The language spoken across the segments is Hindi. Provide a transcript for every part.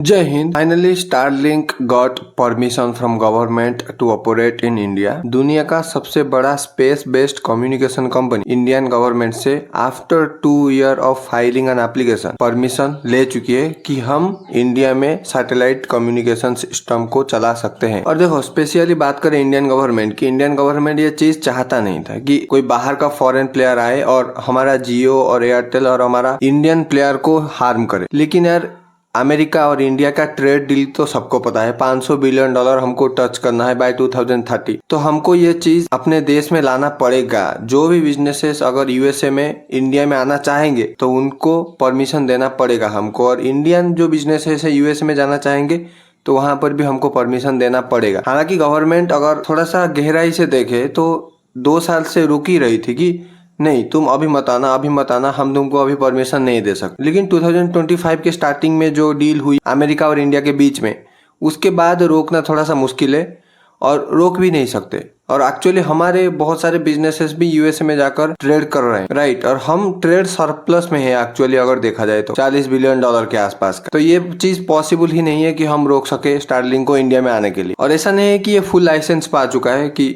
जय हिंद। Finally Starlink got permission from government to operate in India. दुनिया का सबसे बड़ा space based communication company Indian government से after 2 year of filing an application permission ले चुकी है कि हम इंडिया में सैटेलाइट कम्युनिकेशन सिस्टम को चला सकते हैं। और देखो, स्पेशली बात करें इंडियन गवर्नमेंट की, इंडियन गवर्नमेंट ये चीज चाहता नहीं था कि कोई बाहर का फॉरेन प्लेयर आए और हमारा जियो और एयरटेल और हमारा इंडियन प्लेयर को हार्म करे। लेकिन यार, अमेरिका और इंडिया का ट्रेड डील तो सबको पता है, $500 बिलियन हमको टच करना है बाय 2030। तो हमको ये चीज अपने देश में लाना पड़ेगा। जो भी बिजनेसेस अगर यूएसए में इंडिया में आना चाहेंगे तो उनको परमिशन देना पड़ेगा हमको, और इंडियन जो बिजनेसेस है यूएसए में जाना चाहेंगे तो वहां पर भी हमको परमिशन देना पड़ेगा। हालांकि गवर्नमेंट अगर थोड़ा सा गहराई से देखे तो 2 साल से रुक ही रही थी कि नहीं, तुम अभी मत आना, हम तुमको अभी परमिशन नहीं दे सकते। लेकिन 2025 के स्टार्टिंग में जो डील हुई अमेरिका और इंडिया के बीच में, उसके बाद रोकना थोड़ा सा मुश्किल है और रोक भी नहीं सकते। और एक्चुअली हमारे बहुत सारे बिजनेसेस भी यूएसए में जाकर ट्रेड कर रहे हैं, राइट। और हम ट्रेड सरप्लस में है एक्चुअली, अगर देखा जाए तो $40 बिलियन के आसपास का। तो ये चीज पॉसिबल ही नहीं है कि हम रोक सके स्टारलिंक को इंडिया में आने के लिए। और ऐसा नहीं है कि ये फुल लाइसेंस पा चुका है कि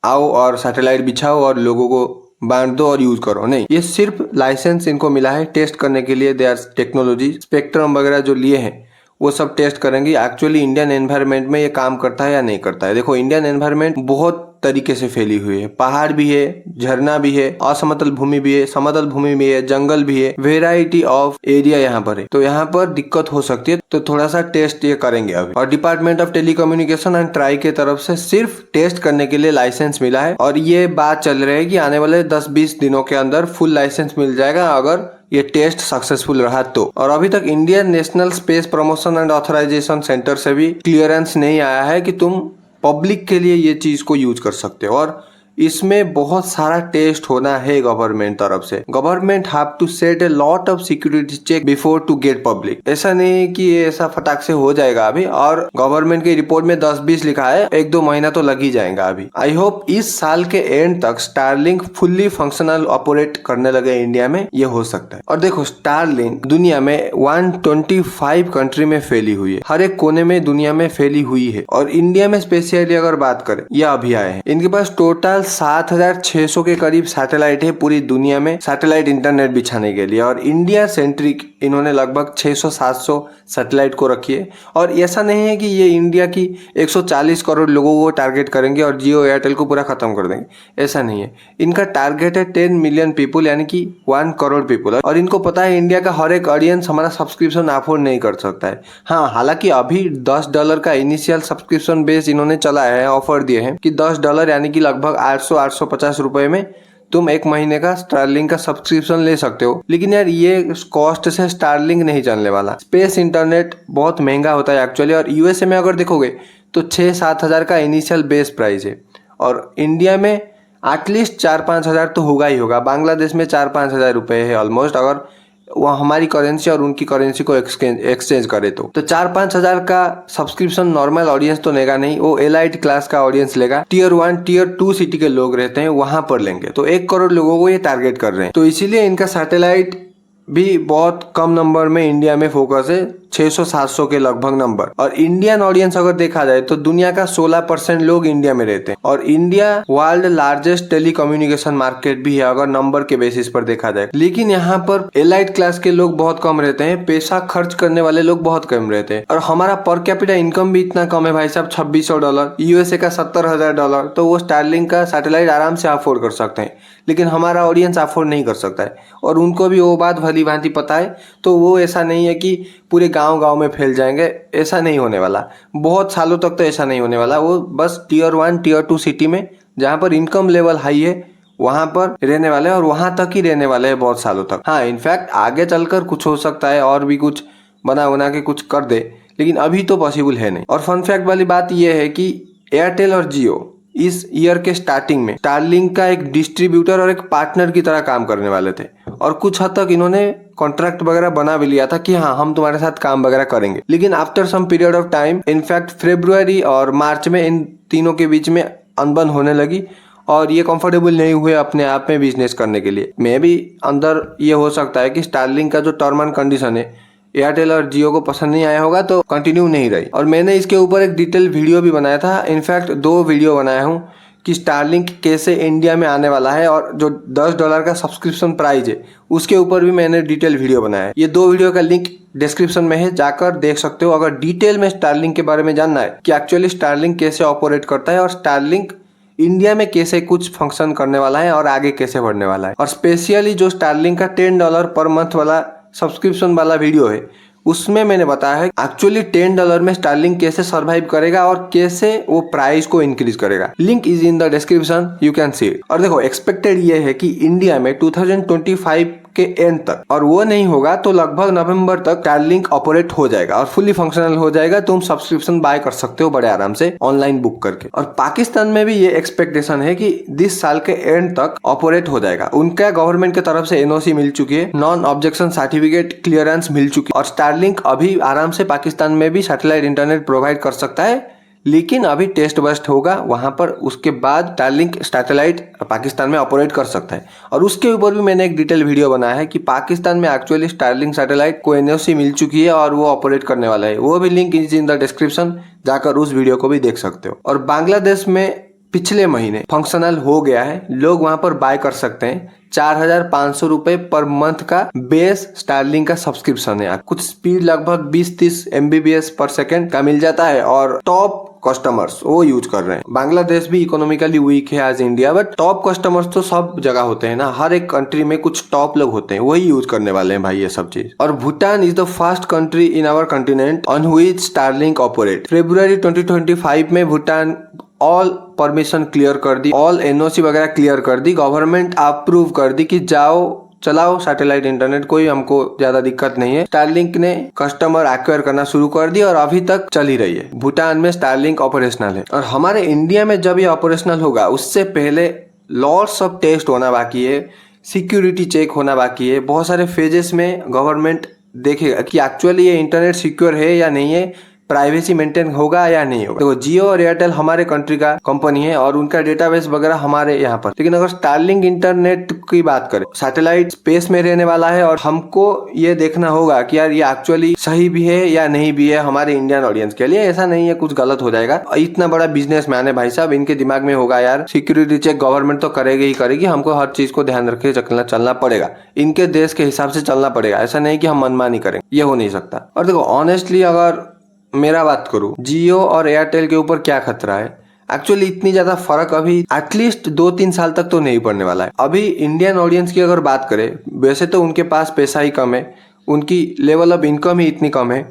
आओ और सैटेलाइट बिछाओ और लोगों को बांट दो और यूज करो। नहीं, ये सिर्फ लाइसेंस इनको मिला है टेस्ट करने के लिए। दे आर टेक्नोलॉजी स्पेक्ट्रम वगैरह जो लिए हैं वो सब टेस्ट करेंगे एक्चुअली इंडियन एनवायरनमेंट में ये काम करता है या नहीं करता है। देखो, इंडियन एनवायरनमेंट बहुत तरीके से फैली हुई है। पहाड़ भी है, झरना भी है, असमतल भूमि भी है, समतल भूमि भी है, जंगल भी है, वेराइटी ऑफ एरिया यहाँ पर है। तो यहाँ पर दिक्कत हो सकती है, तो थोड़ा सा टेस्ट ये करेंगे अभी। और department of telecommunication and try के तरफ से सिर्फ टेस्ट करने के लिए लाइसेंस मिला है। और ये बात चल रही है कि आने वाले 10-20 दिनों के अंदर फुल लाइसेंस मिल जाएगा अगर ये टेस्ट सक्सेसफुल रहा तो। और अभी तक Indian National Space Promotion and Authorization Centre से भी क्लियरेंस नहीं आया है कि तुम पब्लिक के लिए ये चीज को यूज कर सकते हो। और इसमें बहुत सारा टेस्ट होना है गवर्नमेंट तरफ से। Government have to set a lot of security check before to get public. ऐसा नहीं है कि ये ऐसा फटाक से हो जाएगा अभी। और गवर्नमेंट की रिपोर्ट में 10-20 लिखा है, 1-2 महीना तो लग ही जाएगा अभी। आई होप इस साल के एंड तक स्टारलिंक फुल्ली फंक्शनल ऑपरेट करने लगे इंडिया में, ये हो सकता है। और देखो, स्टारलिंक दुनिया में 125 कंट्री में फैली हुई है, हर एक कोने में दुनिया में फैली हुई है। और इंडिया में स्पेशली अगर बात करें, यह अभी आए हैं। इनके पास टोटल 7,600 के करीब सैटेलाइट है पूरी दुनिया में सैटेलाइट इंटरनेट बिछाने के लिए। और इंडिया सेंट्रिक इन्होंने लगभग 600-700 सैटेलाइट को रखी है। और ऐसा नहीं है कि ये इंडिया की 140 करोड़ लोगों को टारगेट करेंगे और जियो एयरटेल को पूरा खत्म कर देंगे, ऐसा नहीं है। इनका टारगेट है 10 मिलियन पीपुल, यानी कि 1 करोड़ पीपुल। और इनको पता है इंडिया का हर एक ऑडियंस हमारा सब्सक्रिप्शन अफोर्ड नहीं कर सकता है। हाँ, हालांकि अभी $10 का इनिशियल सब्सक्रिप्शन बेस इन्होंने चलाया है, ऑफर दिए हैं कि $10 यानी कि लगभग 800-850 रुपए में तुम 1 महीने का स्टारलिंक का सब्सक्रिप्शन ले सकते हो। लेकिन यार, ये कॉस्ट से स्टारलिंक नहीं चलने वाला। स्पेस इंटरनेट बहुत महंगा होता है एक्चुअली। और यूएसए में अगर देखोगे तो 6-7 हजार का इनिशियल बेस प्राइस है, और इंडिया में एटलीस्ट 4-5 हजार तो होगा ही होगा। बांग्लादेश में 4-5 हजार रुपए है ऑलमोस्ट, अगर वो हमारी करेंसी और उनकी करेंसी को एक्सचेंज करे तो 4-5 हजार का सब्सक्रिप्शन नॉर्मल ऑडियंस तो लेगा नहीं, वो एलाइट क्लास का ऑडियंस लेगा। Tier 1 Tier 2 सिटी के लोग रहते हैं, वहां पर लेंगे। तो 1 करोड़ लोगों को ये टारगेट कर रहे हैं। तो इसीलिए इनका सैटेलाइट भी बहुत कम नंबर में इंडिया में फोकस है, 600-700 के लगभग नंबर। और इंडियन ऑडियंस अगर देखा जाए तो दुनिया का 16% लोग इंडिया में रहते हैं। और India world largest telecommunication market भी है अगर नंबर के बेसिस पर देखा जाए। लेकिन यहाँ पर एलाइट क्लास के लोग बहुत कम रहते हैं, पैसा खर्च करने वाले लोग बहुत कम रहते हैं। और हमारा पर कैपिटा इनकम भी इतना कम है भाई साहब, $2600। यूएसए का $70,000। तो वो स्टारलिंक का सैटेलाइट आराम से अफोर्ड कर सकते हैं, लेकिन हमारा ऑडियंस अफोर्ड नहीं कर सकता है। और उनको भी वो बात भली भांति पता है। तो वो ऐसा नहीं है कि पूरे गांव में फैल जाएंगे, ऐसा नहीं होने वाला। बहुत सालों तक तो ऐसा नहीं होने वाला। वो बस Tier 1 Tier 2 सिटी में जहां पर इनकम लेवल हाई है वहां पर रहने वाले हैं, और वहां तक ही रहने वाले हैं बहुत सालों तक। हाँ, इनफैक्ट आगे चलकर कुछ हो सकता है और भी कुछ बना के कुछ कर दे, लेकिन अभी तो पॉसिबल है नहीं। और फन फैक्ट वाली बात यह है कि एयरटेल और जियो इस ईयर के स्टार्टिंग में स्टारलिंक का एक डिस्ट्रीब्यूटर और एक पार्टनर की तरह काम करने वाले थे। और कुछ हद तक इन्होंने कॉन्ट्रैक्ट वगैरह बना भी लिया था कि हाँ, हम तुम्हारे साथ काम वगैरह करेंगे। लेकिन after some period of time, in fact फरवरी और मार्च में इन तीनों के बीच में अनबन होने लगी और ये कंफर्टेबल नहीं हुए अपने आप में बिजनेस करने के लिए। मे भी अंदर ये हो सकता है कि स्टारलिंक का जो टर्म एंड कंडीशन है एयरटेल और जियो को पसंद नहीं आया होगा तो कंटिन्यू नहीं रही। और मैंने इसके ऊपर एक डिटेल वीडियो भी बनाया था, इनफैक्ट 2 वीडियो बनाया हूँ कि स्टारलिंक कैसे इंडिया में आने वाला है, और जो $10 का सब्सक्रिप्शन प्राइस है उसके ऊपर भी मैंने डिटेल वीडियो बनाया है। ये 2 वीडियो का लिंक डिस्क्रिप्शन में है, जाकर देख सकते हो अगर डिटेल में स्टारलिंक के बारे में जानना है कि एक्चुअली स्टारलिंक कैसे ऑपरेट करता है और स्टारलिंक इंडिया में कैसे कुछ फंक्शन करने वाला है और आगे कैसे बढ़ने वाला है। और स्पेशली जो स्टारलिंक का $10 पर मंथ वाला सब्सक्रिप्शन वाला वीडियो है उसमें मैंने बताया है एक्चुअली $10 में स्टारलिंक कैसे सरवाइव करेगा और कैसे वो प्राइस को इंक्रीज करेगा। Link is in the description, you can see it. और देखो एक्सपेक्टेड ये है कि इंडिया में 2025 के एंड तक, और वो नहीं होगा तो लगभग नवंबर तक स्टारलिंक ऑपरेट हो जाएगा और फुली फंक्शनल हो जाएगा। तुम सब्सक्रिप्शन बाय कर सकते हो बड़े आराम से ऑनलाइन बुक करके। और पाकिस्तान में भी ये एक्सपेक्टेशन है कि इस साल के एंड तक ऑपरेट हो जाएगा। उनका गवर्नमेंट की तरफ से एनओसी मिल चुकी है, नॉन ऑब्जेक्शन सर्टिफिकेट क्लियरेंस मिल चुकी है, और स्टारलिंक अभी आराम से पाकिस्तान में भी सैटेलाइट इंटरनेट प्रोवाइड कर सकता है। लेकिन अभी टेस्ट बस्ट होगा वहां पर, उसके बाद स्टारलिंक सैटेलाइट पाकिस्तान में ऑपरेट कर सकता है। और उसके ऊपर भी मैंने एक डिटेल वीडियो बनाया है कि पाकिस्तान में एक्चुअली स्टारलिंक सैटेलाइट को एनओसी मिल चुकी है और वो ऑपरेट करने वाला है। वो भी link is in the description, जाकर उस वीडियो को भी देख सकते हो। और बांग्लादेश में पिछले महीने फंक्शनल हो गया है, लोग वहां पर बाय कर सकते हैं। 4,500 रुपए पर मंथ का बेस स्टारलिंक का सब्सक्रिप्शन है। कुछ स्पीड लगभग 20-30 MBPS पर सेकेंड का मिल जाता है और टॉप कस्टमर्स वो यूज कर रहे हैं। बांग्लादेश भी इकोनॉमिकली वीक है as India, but top customers तो सब जगह होते हैं ना, हर एक कंट्री में कुछ टॉप लोग होते हैं, वही यूज करने वाले हैं भाई ये सब चीज। और Bhutan is the first country in our continent on which Starlink operate. फरवरी 2025 में भूटान ऑल परमिशन क्लियर कर दी, ऑल एनओसी वगैरह क्लियर कर दी, गवर्नमेंट अप्रूव कर दी कि जाओ चलाओ सैटेलाइट इंटरनेट, कोई हमको ज्यादा दिक्कत नहीं है। स्टारलिंक ने कस्टमर एक्वायर करना शुरू कर दिया और अभी तक चल ही रही है। भूटान में स्टारलिंक ऑपरेशनल है। और हमारे इंडिया में जब ये ऑपरेशनल होगा उससे पहले लॉट्स ऑफ टेस्ट होना बाकी है, सिक्योरिटी चेक होना बाकी है, बहुत सारे फेजेस में गवर्नमेंट देखेगा कि एक्चुअली ये इंटरनेट सिक्योर है या नहीं है, प्राइवेसी मेंटेन होगा या नहीं होगा। देखो जियो और एयरटेल हमारे कंट्री का कंपनी है और उनका डेटाबेस वगैरह हमारे यहाँ पर, लेकिन अगर स्टारलिंक इंटरनेट की बात करें, सैटेलाइट स्पेस में रहने वाला है और हमको ये देखना होगा कि यार ये एक्चुअली सही भी है या नहीं भी है हमारे इंडियन ऑडियंस के लिए। ऐसा नहीं है कुछ गलत हो जाएगा। इतना बड़ा बिजनेस मैन है भाई साहब, इनके दिमाग में होगा यार सिक्योरिटी चेक गवर्नमेंट तो करेगी ही करेगी, हमको हर चीज को ध्यान रख के चलना पड़ेगा, इनके देश के हिसाब से चलना पड़ेगा। ऐसा नहीं कि हम मनमानी करें, ये हो नहीं सकता। और देखो ऑनेस्टली अगर मेरा बात करूं, जियो और एयरटेल के ऊपर क्या खतरा है, एक्चुअली इतनी ज्यादा फर्क अभी एटलीस्ट 2-3 साल तक तो नहीं पड़ने वाला है। अभी इंडियन ऑडियंस की अगर बात करें, वैसे तो उनके पास पैसा ही कम है, उनकी लेवल ऑफ इनकम ही इतनी कम है,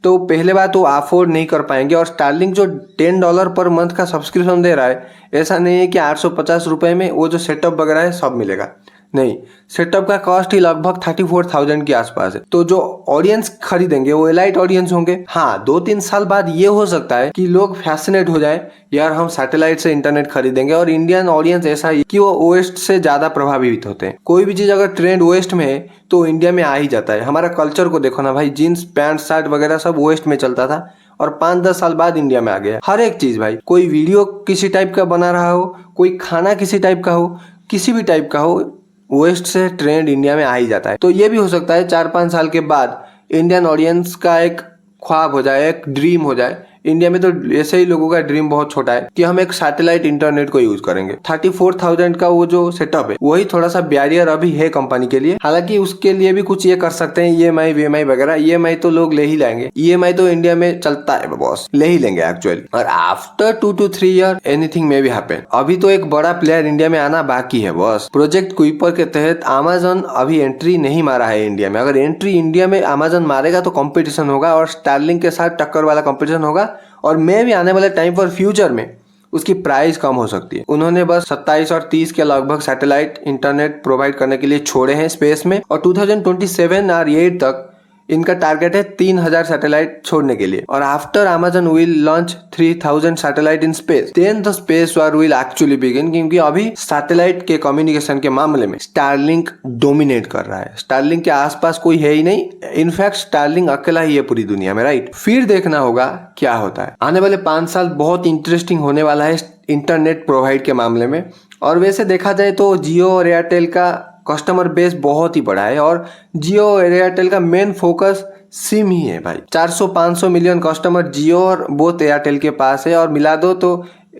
तो पहले बात वो अफोर्ड नहीं कर पाएंगे। और स्टारलिंक जो $10 पर मंथ का सब्सक्रिप्शन दे रहा है, ऐसा नहीं है कि 850 रुपए में वो जो सेटअप वगैरह है सब मिलेगा, नहीं, सेटअप का कॉस्ट ही लगभग 34,000 के आसपास है। तो जो ऑडियंस खरीदेंगे वो एलाइट ऑडियंस होंगे। हाँ, 2-3 साल बाद ये हो सकता है कि लोग फैसिनेट हो जाए, यार हम सैटेलाइट से इंटरनेट खरीदेंगे। और इंडियन ऑडियंस ऐसा ही कि वो ओएस्ट से ज्यादा प्रभावित होते हैं। कोई भी चीज अगर ट्रेंड वेस्ट में है तो इंडिया में आ ही जाता है। हमारा कल्चर को देखो ना भाई, जीन्स पैंट शर्ट वगैरह सब वेस्ट में चलता था और 5-10 साल बाद इंडिया में आ गया। हर एक चीज भाई, कोई वीडियो किसी टाइप का बना रहा हो, कोई खाना किसी टाइप का हो, किसी भी टाइप का हो, वेस्ट से ट्रेंड इंडिया में आ ही जाता है। तो ये भी हो सकता है 4-5 साल के बाद इंडियन ऑडियंस का एक ख्वाब हो जाए, एक ड्रीम हो जाए। इंडिया में तो ऐसे ही लोगों का ड्रीम बहुत छोटा है कि हम एक सैटेलाइट इंटरनेट को यूज करेंगे। 34,000 का वो जो सेटअप है वही थोड़ा सा बैरियर अभी है कंपनी के लिए। हालांकि उसके लिए भी कुछ ये कर सकते हैं, EMI VMI वगैरह। EMI तो लोग ले ही लाएंगे, EMI तो इंडिया में चलता है बॉस, ले ही लेंगे एक्चुअली। और after 2 to 3 year anything may be happen. अभी तो एक बड़ा प्लेयर इंडिया में आना बाकी है बॉस। प्रोजेक्ट कुइपर के तहत अमेजन अभी एंट्री नहीं मारा है इंडिया में। अगर एंट्री इंडिया में अमेजन मारेगा तो कंपटीशन होगा और स्टारलिंक के साथ टक्कर वाला कंपटीशन होगा। और मैं भी आने वाले टाइम पर फ्यूचर में उसकी प्राइस कम हो सकती है। उन्होंने बस 27 और 30 के लगभग सैटेलाइट इंटरनेट प्रोवाइड करने के लिए छोड़े हैं स्पेस में, और 2027 और 8 तक इनका टारगेट है 3,000 सैटेलाइट छोड़ने के लिए। और after Amazon will launch 3,000 satellite in space, then the space war will actually begin. क्योंकि अभी सैटेलाइट के कम्युनिकेशन के मामले में स्टारलिंक डोमिनेट कर रहा है। स्टारलिंक के आसपास कोई है ही नहीं, इनफैक्ट स्टारलिंक अकेला ही है पूरी दुनिया में, राइट। फिर देखना होगा क्या होता है। आने वाले 5 साल बहुत इंटरेस्टिंग होने वाला है इंटरनेट प्रोवाइड के मामले में। और वैसे देखा जाए तो जियो और एयरटेल का कस्टमर बेस बहुत ही बड़ा है और जियो और एयरटेल का मेन फोकस सिम ही है भाई। 400-500 मिलियन कस्टमर जियो और बोथ एयरटेल के पास है, और मिला दो तो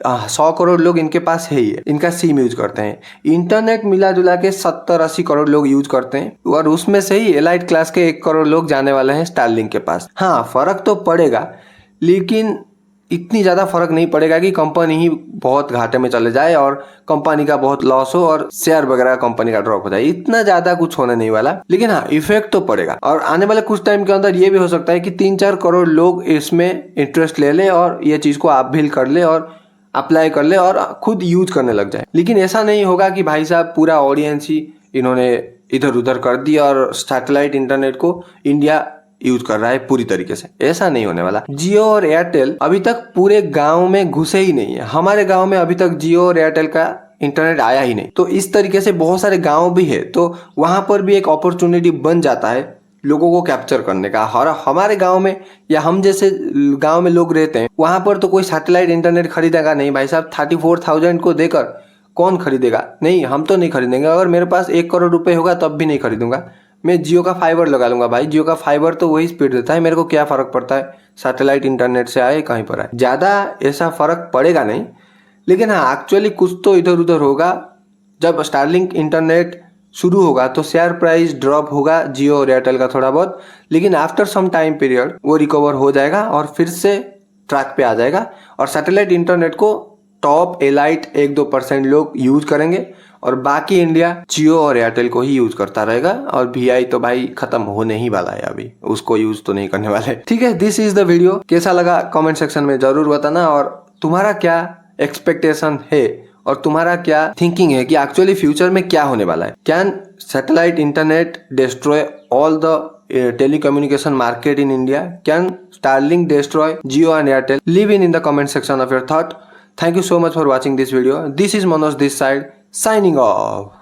100 करोड़ लोग इनके पास है ही है, इनका सिम यूज करते हैं। इंटरनेट मिला जुला के 70-80 करोड़ लोग यूज करते हैं, और उसमें से ही एलाइट क्लास के 1 करोड़ लोग जाने वाले हैं स्टारलिंक के पास। हाँ, फर्क तो पड़ेगा, लेकिन इतनी ज़्यादा फर्क नहीं पड़ेगा कि कंपनी ही बहुत घाटे में चले जाए और कंपनी का बहुत लॉस हो और शेयर वगैरह कंपनी का ड्रॉप हो जाए। इतना ज़्यादा कुछ होने नहीं वाला, लेकिन हाँ, इफेक्ट तो पड़ेगा। और आने वाले कुछ टाइम के अंदर ये भी हो सकता है कि 3-4 करोड़ लोग इसमें इंटरेस्ट ले ले और ये चीज़ को आप भी कर ले और अप्लाई कर ले और खुद यूज करने लग जाए। लेकिन ऐसा नहीं होगा कि भाई साहब पूरा ऑडियंस ही इन्होंने इधर उधर कर दिया और सैटेलाइट इंटरनेट को इंडिया यूज कर रहा है पूरी तरीके से। ऐसा नहीं होने वाला। जियो और एयरटेल अभी तक पूरे गांव में घुसे ही नहीं है। हमारे गांव में अभी तक जियो और एयरटेल का इंटरनेट आया ही नहीं। तो इस तरीके से बहुत सारे गांव भी है, तो वहां पर भी एक अपॉर्चुनिटी बन जाता है लोगों को कैप्चर करने का। और हमारे गांव में या हम जैसे गांव में लोग रहते हैं, वहां पर तो कोई सैटेलाइट इंटरनेट खरीदेगा नहीं भाई साहब। 34,000 को देकर कौन खरीदेगा? नहीं, हम तो नहीं खरीदेंगे। अगर मेरे पास 1 करोड़ रुपए होगा तब भी नहीं खरीदूंगा। मैं जियो का फाइबर लगा लूंगा भाई। जियो का फाइबर तो वही स्पीड देता है, मेरे को क्या फर्क पड़ता है सैटेलाइट इंटरनेट से आए कहीं पर आए। ज्यादा ऐसा फर्क पड़ेगा नहीं, लेकिन हाँ, एक्चुअली कुछ तो इधर उधर होगा। जब स्टारलिंक इंटरनेट शुरू होगा तो शेयर प्राइस ड्रॉप होगा जियो और एयरटेल का थोड़ा बहुत, लेकिन आफ्टर सम टाइम पीरियड वो रिकवर हो जाएगा और फिर से ट्रैक पे आ जाएगा। और सैटेलाइट इंटरनेट को टॉप एलाइट 1-2% लोग यूज करेंगे और बाकी इंडिया जियो और एयरटेल को ही यूज करता रहेगा। और वीआई तो भाई खत्म होने ही वाला है, अभी उसको यूज तो नहीं करने वाले। ठीक है, दिस इज द वीडियो। कैसा लगा कमेंट सेक्शन में जरूर बताना, और तुम्हारा क्या एक्सपेक्टेशन है और तुम्हारा क्या थिंकिंग है कि एक्चुअली फ्यूचर में क्या होने वाला है। Can satellite internet destroy all the telecommunication market in India? Can Starlink destroy Jio and Airtel? Leave in the comment section of your thought. Thank you so much for watching this video. This is Manoj this side, signing off.